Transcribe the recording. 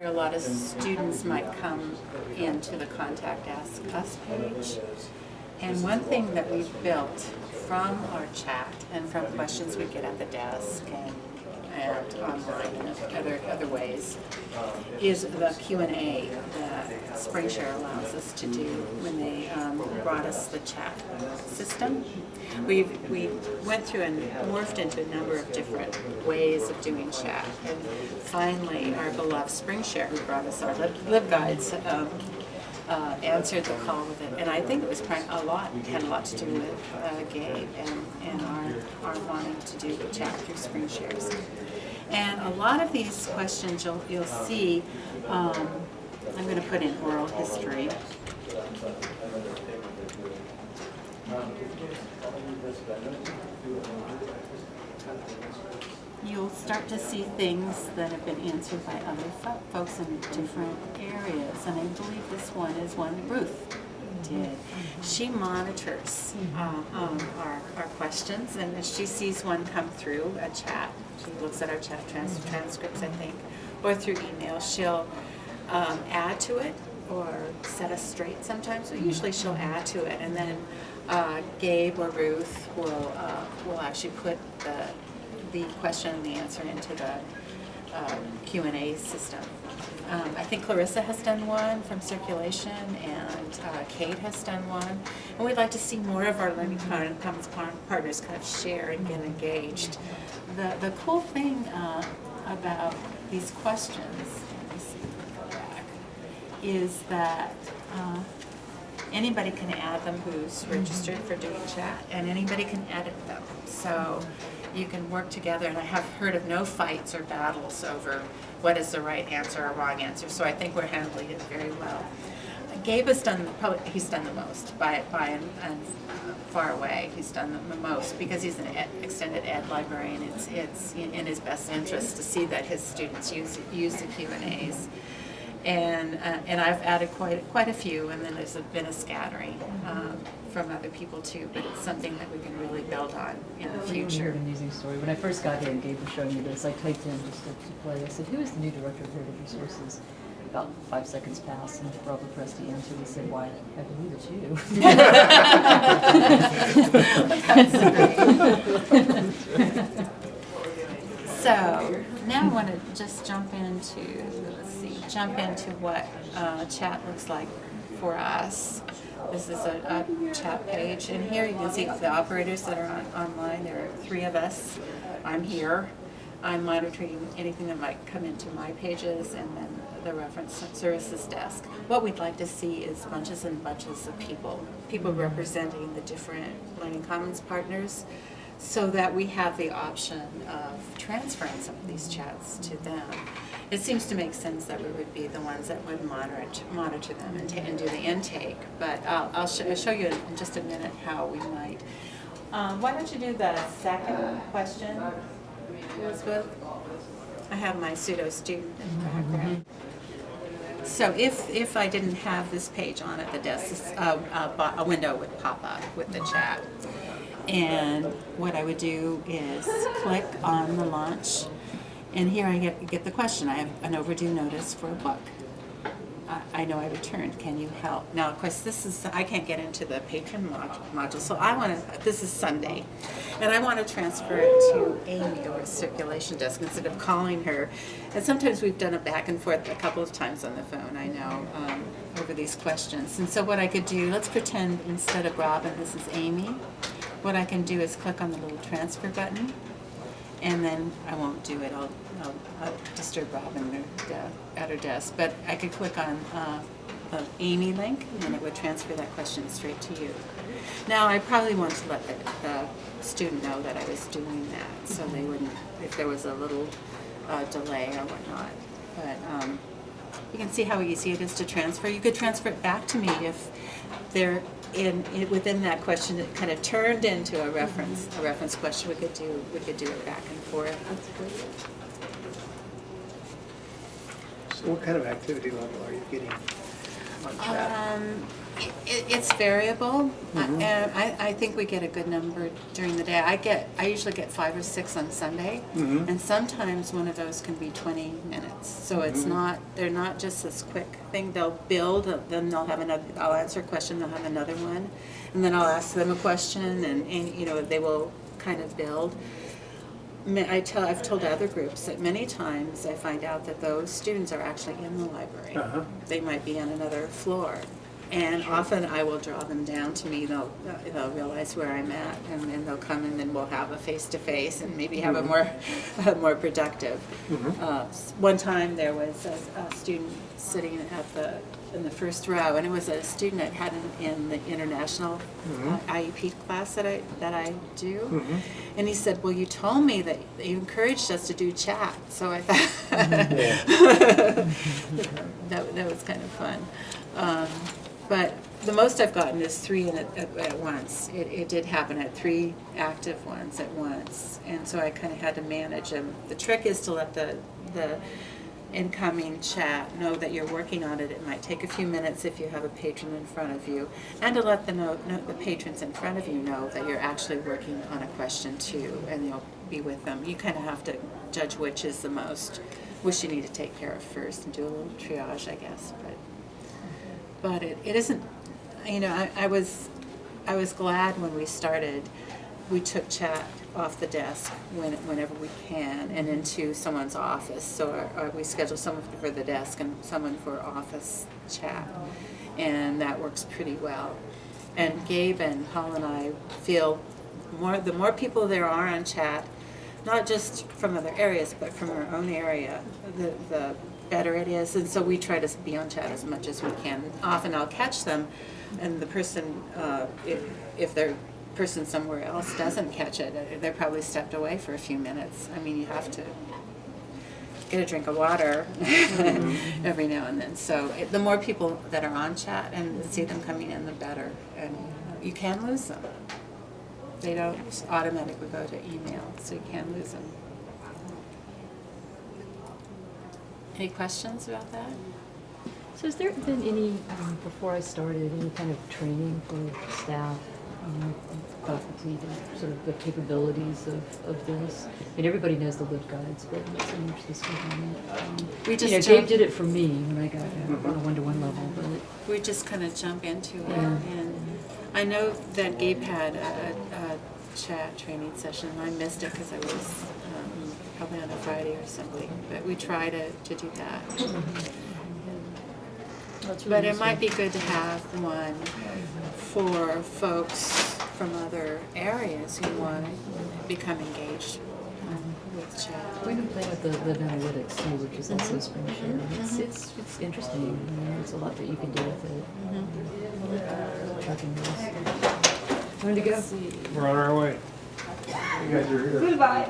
A lot of students might come into the Contact Ask Us page, and one thing that we've built from our chat and from questions we get at the desk and online and other ways is the Q&A that SpringShare allows us to do when they brought us the chat system. We went through and morphed into a number of different ways of doing chat, and finally our beloved SpringShare, who brought us our LibGuides, answered the call with it, and I think it was had a lot to do with Gabe and our wanting to do the chat through SpringShares. And a lot of these questions you'll see, I'm going to put in oral history. You'll start to see things that have been answered by other folks in different areas, and I believe this one is one Ruth did. She monitors our questions, and as she sees one come through a chat, she looks at our chat transcripts, I think, or through email, she'll add to it or set us straight sometimes, but usually she'll add to it, and then Gabe or Ruth will actually put the question and the answer into the Q&A system. I think Clarissa has done one from circulation, and Kate has done one, and we'd like to see more of our Learning Commons partners kind of share and get engaged. The cool thing about these questions, let me see if we go back, is that anybody can add them who's registered for doing chat, and anybody can edit them. So you can work together, and I have heard of no fights or battles over what is the right answer or wrong answer, so I think we're handling it very well. Gabe has done, he's done the most by and far away. He's done the most because he's an extended ed librarian. It's in his best interest to see that his students use the Q&As. And I've added quite a few, and then there's been a scattering from other people too, but it's something that we can really build on in the future. An amusing story. When I first got here and Gabe was showing me this, I typed in just to play. I said, "Who is the new director of Heritage Resources?" About 5 seconds passed, and Robert Presti answered. He said, "Why, I believe it's you." So now I want to just jump into what chat looks like for us. This is a chat page, and here you can see the operators that are online. There are 3 of us. I'm here. I'm monitoring anything that might come into my pages, and then the reference services desk. What we'd like to see is bunches and bunches of people representing the different Learning Commons partners, so that we have the option of transferring some of these chats to them. It seems to make sense that we would be the ones that would monitor them and do the intake, but I'll show you in just a minute how we might. Why don't you do the second question, Elizabeth? I have my pseudo student in the background. So if I didn't have this page on at the desk, a window would pop up with the chat. And what I would do is click on the launch, and here I get the question. I have an overdue notice for a book. I know I returned. Can you help? Now, of course, I can't get into the patron module, so this is Sunday, and I want to transfer it to Amy over circulation desk instead of calling her. And sometimes we've done it back and forth a couple of times on the phone, I know, over these questions. And so what I could do, let's pretend instead of Robin, this is Amy. What I can do is click on the little transfer button, and then I won't do it. I'll disturb Robin at her desk, but I could click on the Amy link, and it would transfer that question straight to you. Now, I probably want to let the student know that I was doing that, so they wouldn't, if there was a little delay or whatnot. But you can see how easy it is to transfer. You could transfer it back to me if they're within that question. It kind of turned into a reference question. We could do it back and forth. That's great. So what kind of activity level are you getting? on chat? It's variable, Mhm. and I think we get a good number during the day. I usually get 5 or 6 on Sunday, Mhm. and sometimes one of those can be 20 minutes. So it's Mhm. they're not just this quick thing. They'll build, then they'll have another, I'll answer a question, they'll have another one, and then I'll ask them a question, and you know, they will kind of build. I've told other groups that many times I find out that those students are actually in the library. Uh-huh. They might be on another floor. And often I will draw them down to me. They'll realize where I'm at, and then they'll come and then we'll have a face-to-face and maybe have a more productive. One time there was a student sitting in the first row, and it was a student that had in the international IEP class that I do. And he said, "Well, you told me that you encouraged us to do chat." So I thought that was kind of fun. But the most I've gotten is 3 at once. It did happen at 3 active ones at once, and so I kind of had to manage them. The trick is to let the incoming chat know that you're working on it. It might take a few minutes if you have a patron in front of you, and to let the patrons in front of you know that you're actually working on a question too, and you'll be with them. You kind of have to judge which is the most, which you need to take care of first, and do a little triage, I guess. But it isn't, you know, I was glad when we started, we took chat off the desk whenever we can and into someone's office. So we schedule someone for the desk and someone for office chat, and that works pretty well. And Gabe and Paul and I feel the more people there are on chat, not just from other areas, but from our own area, the better it is. And so we try to be on chat as much as we can. Often I'll catch them, and the person, if their person somewhere else doesn't catch it, they're probably stepped away for a few minutes. I mean, you have to get a drink of water every now and then. So the more people that are on chat and see them coming in, the better. And you can lose them. They don't automatically go to email, so you can lose them. Any questions about that? So has there been any, before I started, any kind of training for staff, faculty, to sort of the capabilities of this? I mean, everybody knows the LibGuides, but I'm so interested in it. We just you know, Gabe did it for me when I got on a one-to-one level, but we just kind of jump into it. Yeah. And I know that Gabe had a chat training session. I missed it because I was probably on a Friday or something, but we try to do that. that's really But it useful. might be good to have one for folks from other areas who want to become engaged with chat. We've been playing with the Lib Analytics too, which is also screen share. It's interesting. You know, it's a lot that you can do with it. Tracking this. Ready to go? We're on our way. You guys are here. Goodbye.